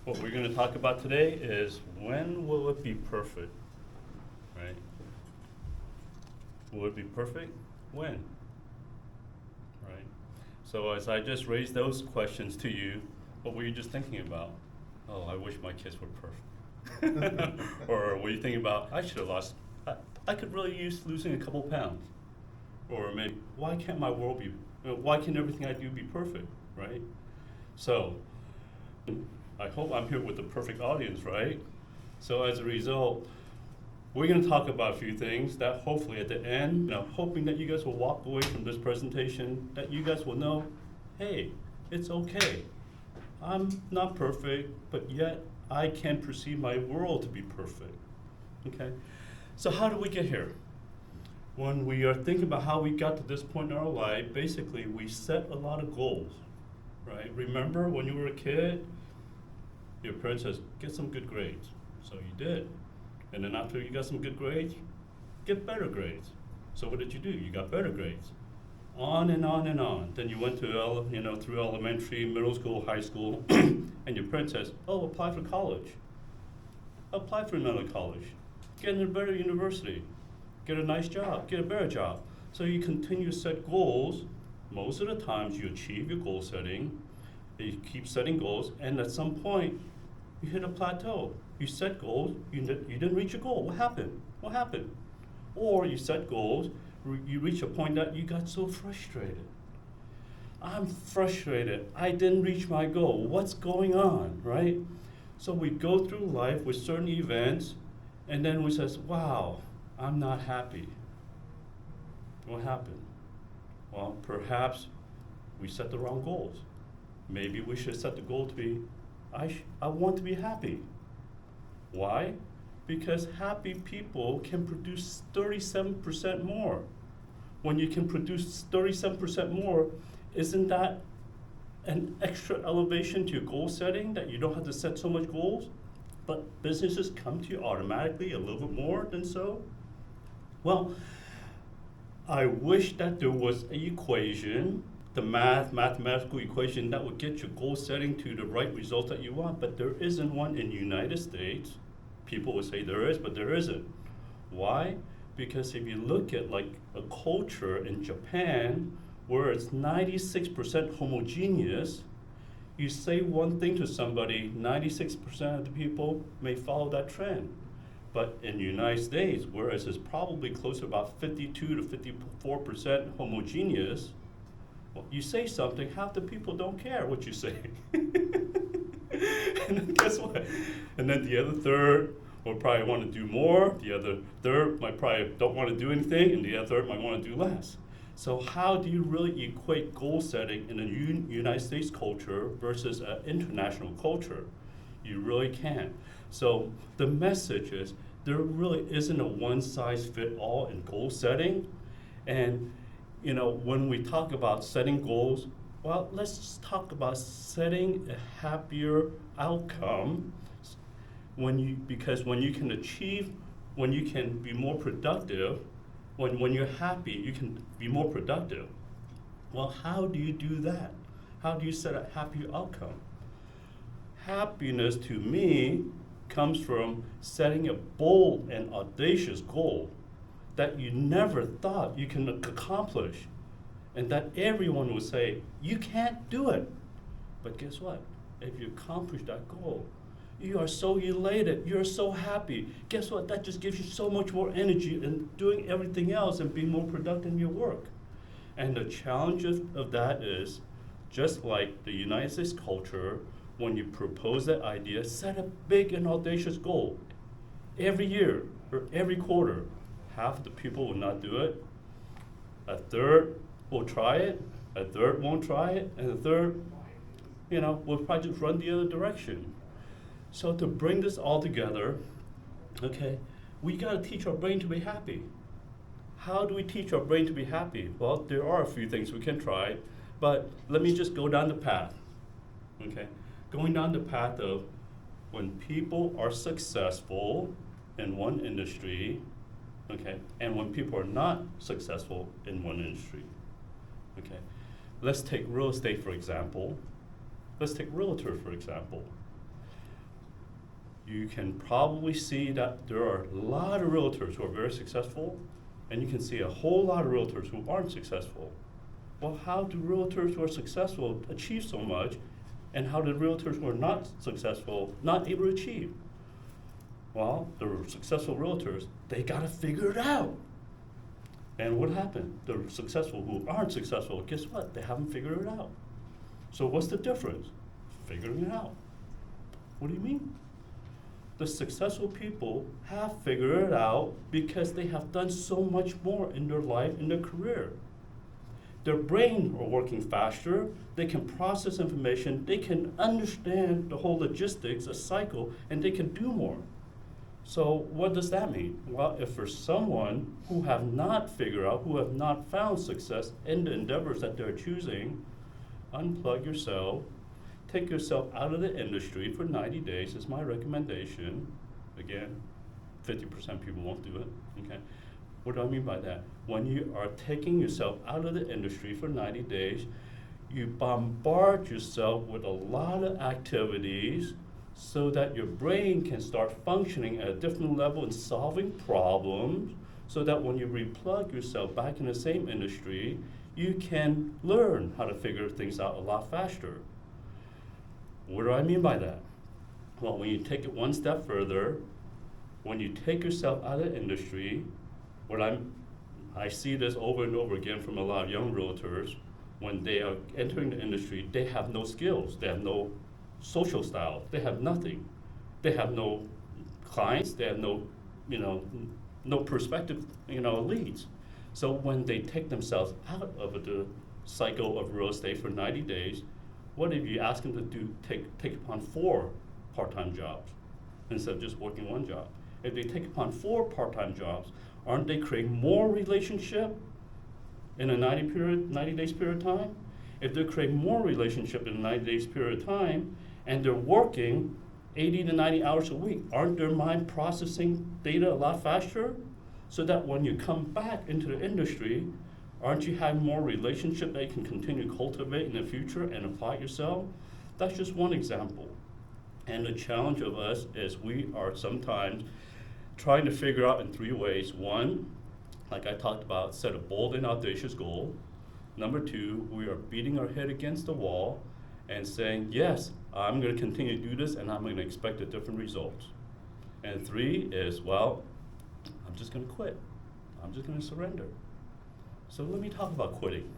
What we're going to talk about today is when will it be perfect, right? Will it be perfect? When, right? So as I just raised those questions to you, what were you just thinking about? Oh, I wish my kids were perfect. Or were you thinking about, I should have lost, I could really use losing a couple pounds. Or maybe, why can't my world be, why can't everything I do be perfect, right? So, I hope I'm here with the perfect audience, right? So as a result, we're going to talk about a few things that hopefully at the end, hoping that you guys will walk away from this presentation, that you guys will know, hey, it's okay. I'm not perfect, but yet I can perceive my world to be perfect, okay? So how do we get here? When we are thinking about how we got to this point in our life, basically we set a lot of goals, right? Remember when you were a kid, your parents says, get some good grades. So you did. And then after you got some good grades, get better grades. So what did you do? You got better grades. On and on and on. Then you went to, through elementary, middle school, high school, and your parents says, oh, apply for college. Apply for another college. Get in a better university. Get a nice job. Get a better job. So you continue to set goals. Most of the times you achieve your goal setting. You keep setting goals, and at some point, you hit a plateau. You set goals, you didn't reach your goal. What happened? What happened? Or you set goals, you reach a point that you got so frustrated. I'm frustrated. I didn't reach my goal. What's going on, right? So we go through life with certain events, and then we says, wow, I'm not happy. What happened? Well, perhaps we set the wrong goals. Maybe we should set the goal to be, I want to be happy. Why? Because happy people can produce 37% more. When you can produce 37% more, isn't that an extra elevation to your goal setting, that you don't have to set so much goals, but businesses come to you automatically a little bit more than so? Well, I wish that there was an equation, the mathematical equation that would get your goal setting to the right result that you want, but there isn't one in the United States. People would say there is, but there isn't. Why? Because if you look at like a culture in Japan where it's 96% homogeneous, you say one thing to somebody, 96% of the people may follow that trend. But in the United States, whereas it's probably close to about 52 to 54% homogeneous, well, you say something, half the people don't care what you say. And then guess what? And then the other third will probably want to do more, the other third might probably don't want to do anything, and the other third might want to do less. So how do you really equate goal setting in a United States culture versus an international culture? You really can't. So the message is there really isn't a one-size-fits-all in goal setting. And when we talk about setting goals, well, let's just talk about setting a happier outcome because when you can achieve, when you can be more productive, when you're happy, you can be more productive. Well, how do you do that? How do you set a happier outcome? Happiness to me comes from setting a bold and audacious goal that you never thought you can accomplish, and that everyone will say, you can't do it. But guess what? If you accomplish that goal, you are so elated, you're so happy. Guess what? That just gives you so much more energy in doing everything else and being more productive in your work. And the challenge of that is, just like the United States culture, when you propose that idea, set a big and audacious goal. Every year or every quarter, half the people will not do it. A third will try it, a third won't try it, and a third, will probably just run the other direction. So to bring this all together, okay, we gotta teach our brain to be happy. How do we teach our brain to be happy? Well, there are a few things we can try, but let me just go down the path, okay? Going down the path of when people are successful in one industry, okay, and when people are not successful in one industry, okay. Let's take real estate for example. Let's take realtors for example. you can probably see that there are a lot of realtors who are very successful, and you can see a whole lot of realtors who aren't successful. Well, how do realtors who are successful achieve so much, and how do realtors who are not successful not able to achieve? Well, the successful realtors, they gotta figure it out. And what happened? The successful who aren't successful, guess what? They haven't figured it out. So what's the difference? Figuring it out. What do you mean? The successful people have figured it out because they have done so much more in their life, in their career. Their brain are working faster, they can process information, they can understand the whole logistics, a cycle, and they can do more. So what does that mean? Well, if for someone who have not figured out, who have not found success in the endeavors that they're choosing, unplug yourself, take yourself out of the industry for 90 days is my recommendation. Again, 50% people won't do it, okay? What do I mean by that? When you are taking yourself out of the industry for 90 days, you bombard yourself with a lot of activities so that your brain can start functioning at a different level and solving problems, so that when you replug yourself back in the same industry, you can learn how to figure things out a lot faster. What do I mean by that? Well, when you take it one step further, when you take yourself out of the industry, I see this over and over again from a lot of young realtors, when they are entering the industry, they have no skills, they have no social style, they have nothing. They have no clients, they have no, no perspective, leads. So when they take themselves out of the cycle of real estate for 90 days, what if you ask them to do, take upon 4 part-time jobs instead of just working 1 job? If they take upon 4 part-time jobs, aren't they creating more relationship in a 90 days period of time? If they're creating more relationship in a 90 days period of time, and they're working 80 to 90 hours a week, aren't their mind processing data a lot faster? So that when you come back into the industry, aren't you having more relationship that you can continue to cultivate in the future and apply yourself? That's just one example. And the challenge of us is we are sometimes trying to figure out in 3 ways. 1, like I talked about, set a bold and audacious goal. Number 2, we are beating our head against the wall and saying, yes, I'm gonna continue to do this and I'm gonna expect a different results. And 3 is, well, I'm just gonna quit. I'm just gonna surrender. So let me talk about quitting.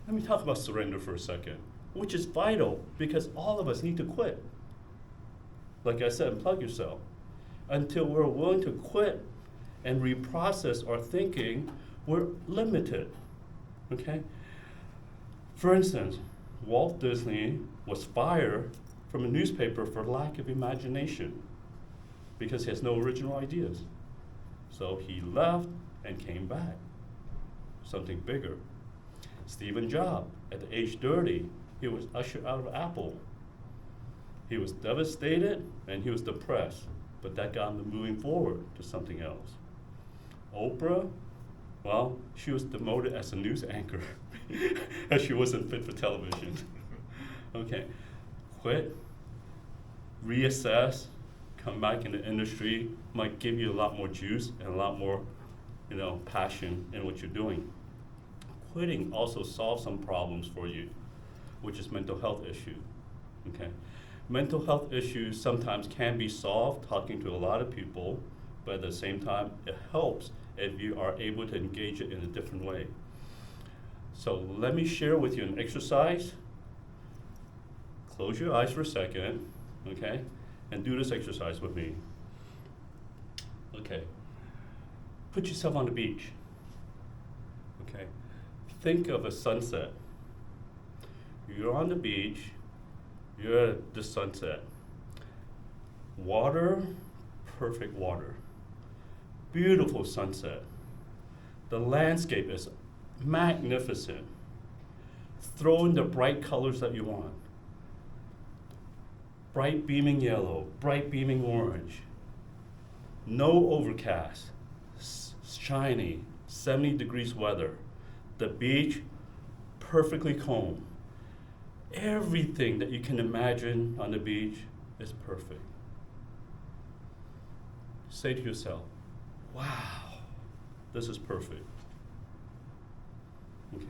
Let me talk about surrender for a second, which is vital because all of us need to quit. Like I said, unplug yourself. Until we're willing to quit and reprocess our thinking, we're limited, okay? For instance, Walt Disney was fired from a newspaper for lack of imagination because he has no original ideas. So he left and came back, something bigger. Stephen Jobs, at the age 30, he was ushered out of Apple. He was devastated and he was depressed, but that got him moving forward to something else. Oprah, well, she was demoted as a news anchor as she wasn't fit for television. Okay, quit, reassess, come back in the industry, might give you a lot more juice and a lot more, passion in what you're doing. Quitting also solves some problems for you, which is mental health issue, okay? Mental health issues sometimes can be solved talking to a lot of people, but at the same time, it helps if you are able to engage it in a different way. So let me share with you an exercise. Close your eyes for a second, okay? And do this exercise with me. Okay. Put yourself on the beach, okay? Think of a sunset. You're on the beach, you're at the sunset. Water, perfect water. Beautiful sunset. The landscape is magnificent. Throw in the bright colors that you want. Bright beaming yellow, bright beaming orange. No overcast, shiny, 70 degrees weather. The beach, perfectly calm. Everything that you can imagine on the beach is perfect. say to yourself, wow, this is perfect. Okay.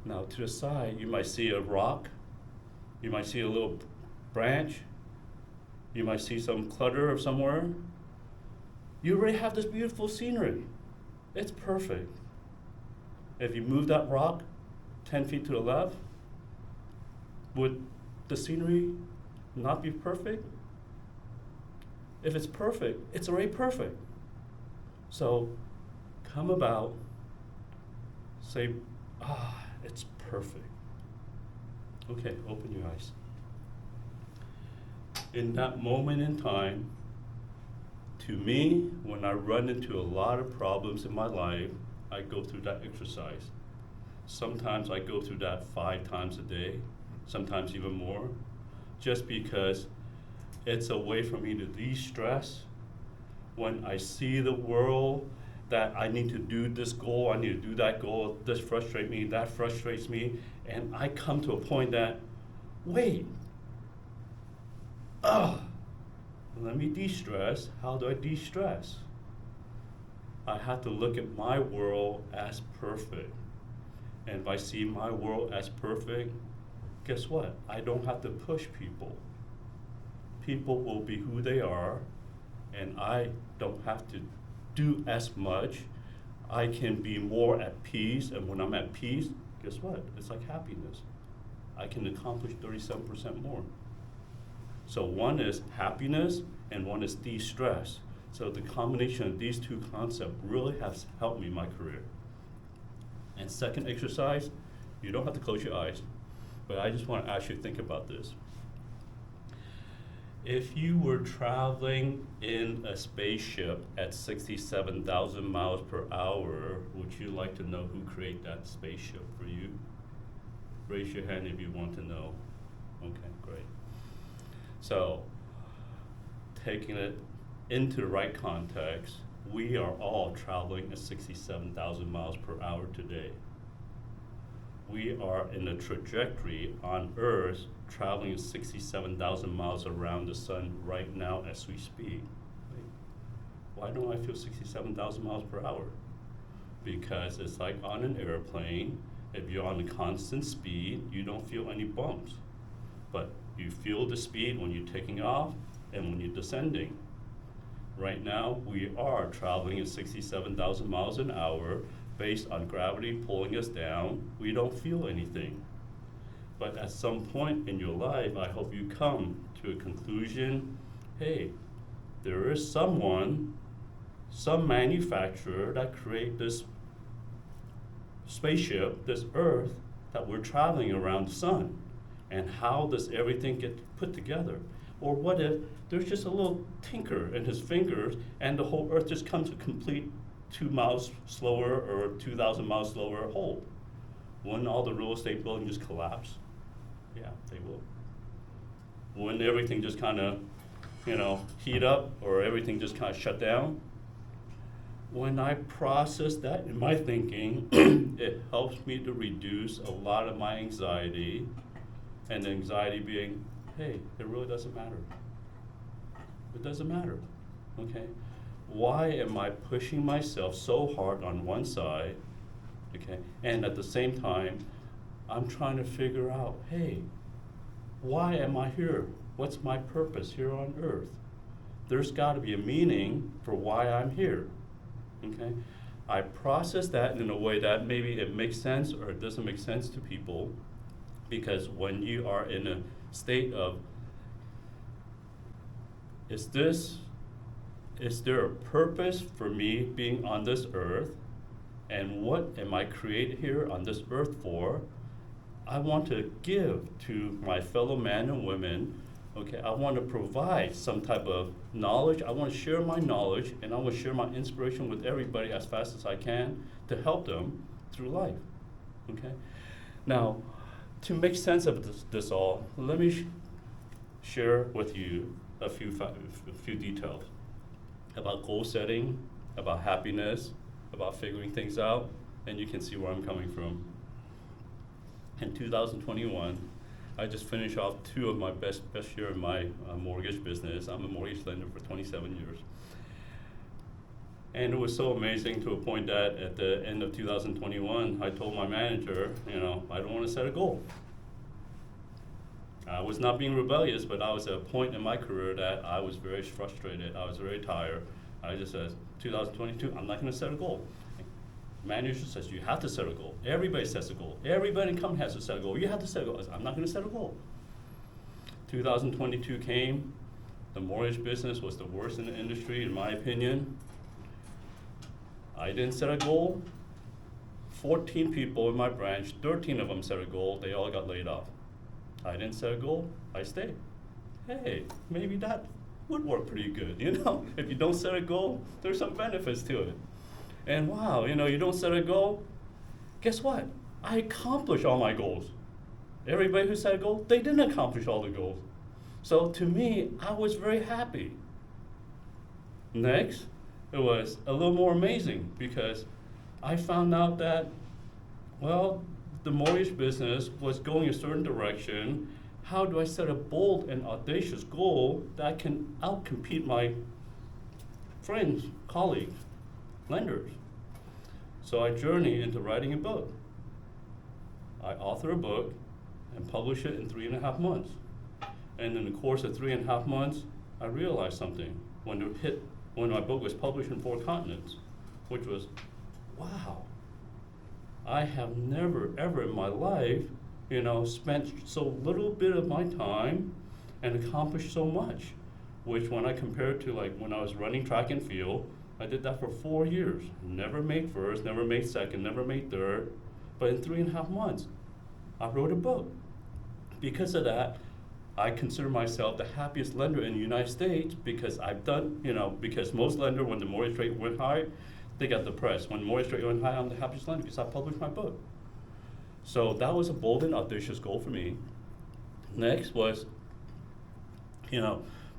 Now to the side, you might see a rock, you might see a little branch, you might see some clutter of somewhere. You already have this beautiful scenery. It's perfect. If you move that rock 10 feet to the left, would the scenery not be perfect? If it's perfect, it's already perfect. So come about, say, it's perfect. Okay, open your eyes. In that moment in time, to me, when I run into a lot of problems in my life, I go through that exercise. Sometimes I go through that 5 times a day, sometimes even more, just because it's a way for me to de-stress. When I see the world that I need to do this goal, I need to do that goal, this frustrates me, that frustrates me, and I come to a point that, wait, let me de-stress. How do I de-stress? I have to look at my world as perfect. And if I see my world as perfect, guess what? I don't have to push people. People will be who they are, and I don't have to do as much. I can be more at peace, and when I'm at peace, guess what? It's like happiness. I can accomplish 37% more. So one is happiness, and one is de-stress. So the combination of these two concepts really has helped me in my career. And second exercise, you don't have to close your eyes, but I just want to ask you to think about this. If you were traveling in a spaceship at 67,000 miles per hour, would you like to know who created that spaceship for you? Raise your hand if you want to know. Okay, great. So, taking it into the right context, we are all traveling at 67,000 miles per hour today. We are in a trajectory on Earth traveling at 67,000 miles around the sun right now as we speak. Why don't I feel 67,000 miles per hour? Because it's like on an airplane, if you're on a constant speed, you don't feel any bumps. But you feel the speed when you're taking off and when you're descending. Right now, we are traveling at 67,000 miles an hour based on gravity pulling us down. We don't feel anything. But at some point in your life, I hope you come to a conclusion, hey, there is someone, some manufacturer that create this spaceship, this Earth, that we're traveling around the sun. And how does everything get put together? Or what if there's just a little tinker in his fingers and the whole Earth just comes to complete 2 miles slower or 2,000 miles slower hold? Wouldn't all the real estate buildings just collapse? Yeah, they will. Wouldn't everything just kind of, heat up, or everything just kind of shut down? When I process that in my thinking, it helps me to reduce a lot of my anxiety, and the anxiety being, hey, it really doesn't matter. It doesn't matter, okay? Why am I pushing myself so hard on one side, okay? And at the same time, I'm trying to figure out, hey, why am I here? What's my purpose here on Earth? There's got to be a meaning for why I'm here, okay? I process that in a way that maybe it makes sense or it doesn't make sense to people, because when you are in a state of, is there a purpose for me being on this earth? And what am I created here on this earth for? I want to give to my fellow men and women, okay? I want to provide some type of knowledge. I want to share my knowledge, and I want to share my inspiration with everybody as fast as I can to help them through life, okay? Now, to make sense of this all, let me share with you a few details about goal setting, about happiness, about figuring things out, and you can see where I'm coming from. In 2021, I just finished off 2 of my best year in my mortgage business. I'm a mortgage lender for 27 years. And it was so amazing to a point that at the end of 2021, I told my manager, I don't want to set a goal. I was not being rebellious, but I was at a point in my career that I was very frustrated. I was very tired. I just said, 2022, I'm not going to set a goal. Manager says, you have to set a goal. Everybody sets a goal. Everybody in company has to set a goal. You have to set a goal. I said, I'm not going to set a goal. 2022 came. The mortgage business was the worst in the industry, in my opinion. I didn't set a goal. 14 people in my branch, 13 of them set a goal. They all got laid off. I didn't set a goal. I stayed. Hey, maybe that would work pretty good, If you don't set a goal, there's some benefits to it. And wow, you don't set a goal, guess what? I accomplished all my goals. Everybody who set a goal, they didn't accomplish all the goals. So to me, I was very happy. Next, it was a little more amazing because I found out that, the mortgage business was going a certain direction. How do I set a bold and audacious goal that can outcompete my friends, colleagues, lenders? So I journey into writing a book. I author a book and publish it in 3.5 months. And in the course of 3.5 months, I realized something when my book was published in 4 continents, which was, wow, I have never, ever in my life, spent so little bit of my time and accomplished so much, which when I compare it to like when I was running track and field, I did that for 4 years. Never made first, never made second, never made third, but in 3.5 months, I wrote a book. Because of that, I consider myself the happiest lender in the United States because I've done, because most lenders, when the mortgage rate went high, they got depressed. When the mortgage rate went high, I'm the happiest lender because I published my book. So that was a bold and audacious goal for me. Next was,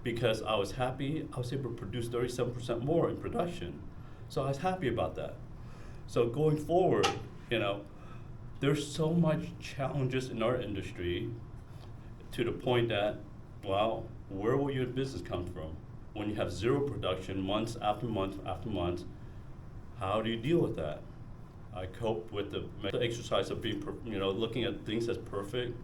because I was happy, I was able to produce 37% more in production. So I was happy about that. So going forward, there's so much challenges in our industry to the point that, where will your business come from? When you have zero production months after month after month, how do you deal with that? I cope with the exercise of being, looking at things as perfect.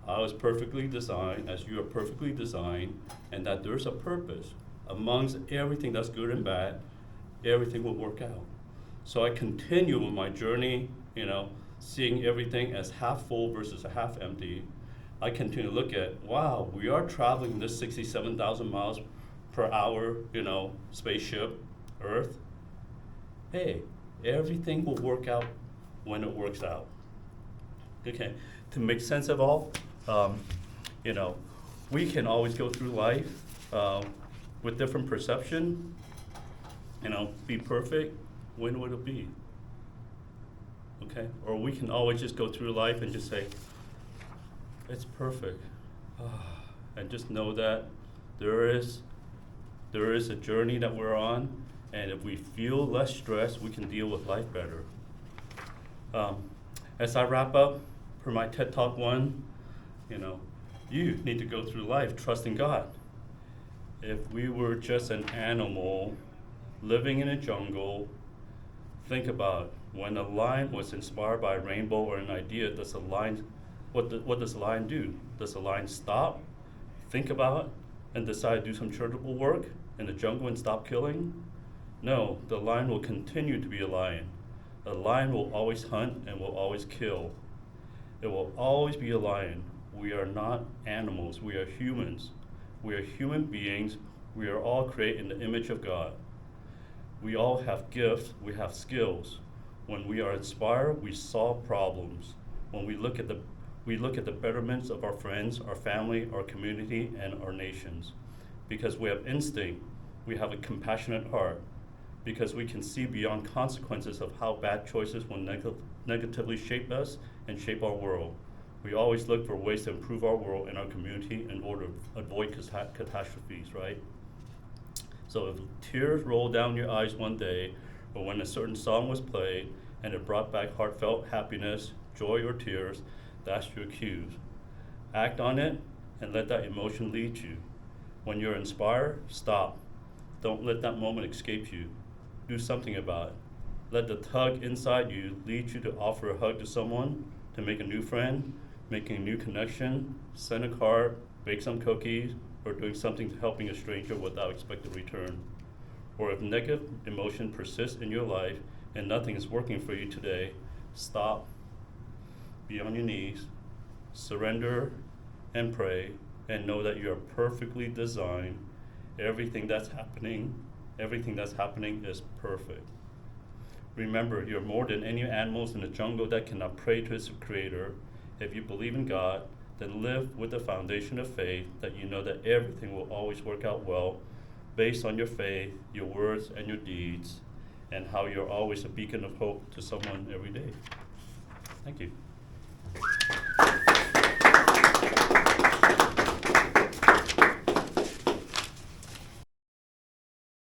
I was perfectly designed, as you are perfectly designed, and that there's a purpose. Amongst everything that's good and bad, everything will work out. So I continue with my journey, seeing everything as half full versus a half empty. I continue to look at, we are traveling this 67,000 miles per hour, spaceship, Earth. Hey, everything will work out when it works out. Okay, to make sense of all, we can always go through life with different perception, be perfect, when would it be? Okay, or we can always just go through life and just say, it's perfect. And just know that there is a journey that we're on, and if we feel less stress, we can deal with life better. As I wrap up, for my TED Talk 1, you need to go through life trusting God. If we were just an animal living in a jungle, think about when a lion was inspired by a rainbow or an idea, what does a lion do? Does a lion stop, think about it, and decide to do some charitable work in the jungle and stop killing? No, the lion will continue to be a lion. A lion will always hunt and will always kill. It will always be a lion. We are not animals, we are humans. We are human beings. We are all created in the image of God. We all have gifts, we have skills. When we are inspired, we solve problems. When we look at the betterments of our friends, our family, our community, and our nations. Because we have instinct, we have a compassionate heart, because we can see beyond consequences of how bad choices will negatively shape us and shape our world. We always look for ways to improve our world and our community in order to avoid catastrophes, right? So if tears rolled down your eyes one day, or when a certain song was played and it brought back heartfelt happiness, joy, or tears, that's your cues. Act on it and let that emotion lead you. When you're inspired, stop. Don't let that moment escape you. do something about it. Let the tug inside you lead you to offer a hug to someone, to make a new friend, making a new connection, send a card, bake some cookies, or doing something to helping a stranger without expected return. Or if negative emotion persists in your life and nothing is working for you today, stop, be on your knees, surrender, and pray, and know that you are perfectly designed. Everything that's happening is perfect. Remember, you're more than any animals in the jungle that cannot pray to its creator. If you believe in God, then live with the foundation of faith that you know that everything will always work out well based on your faith, your words, and your deeds, and how you're always a beacon of hope to someone every day. Thank you.